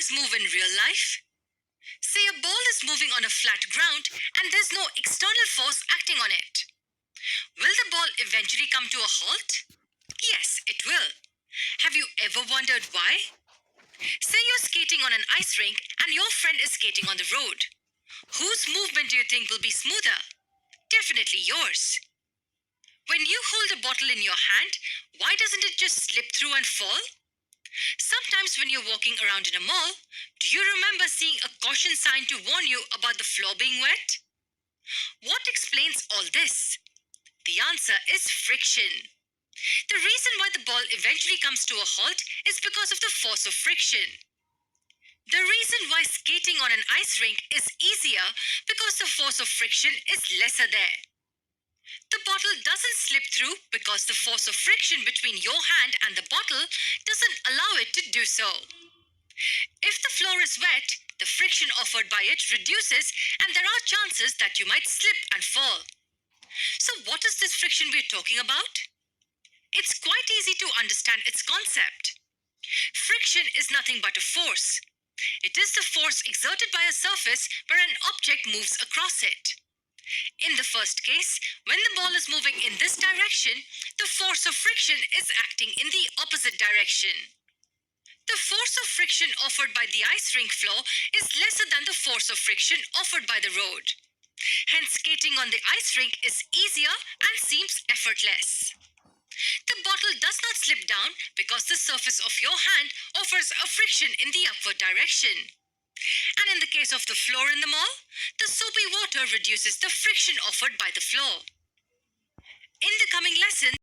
things move in real life? Say a ball is moving on a flat ground and there's no external force acting on it. Will the ball eventually come to a halt? Yes, it will. Have you ever wondered why? Say you're skating on an ice rink and your friend is skating on the road. Whose movement do you think will be smoother? Definitely yours. When you hold a bottle in your hand, why doesn't it just slip through and fall? Sometimes when you're walking around in a mall, do you remember seeing a caution sign to warn you about the floor being wet? What explains all this? The answer is friction. The reason why the ball eventually comes to a halt is because of the force of friction. The reason why skating on an ice rink is easier because the force of friction is lesser there. The bottle doesn't slip through because the force of friction between your hand and the bottle doesn't allow it to do so. If the floor is wet, the friction offered by it reduces and there are chances that you might slip and fall. So what is this friction we're talking about? It's quite easy to understand its concept. Friction is nothing but a force. It is the force exerted by a surface where an object moves across it. In the first case, when the ball is moving in this direction, the force of friction is acting in the opposite direction. The force of friction offered by the ice rink floor is lesser than the force of friction offered by the road. Hence, skating on the ice rink is easier and seems effortless. The bottle does not slip down because the surface of your hand offers a friction in the upward direction. And in the case of the floor in the mall, the soapy water reduces the friction offered by the floor. In the coming lesson,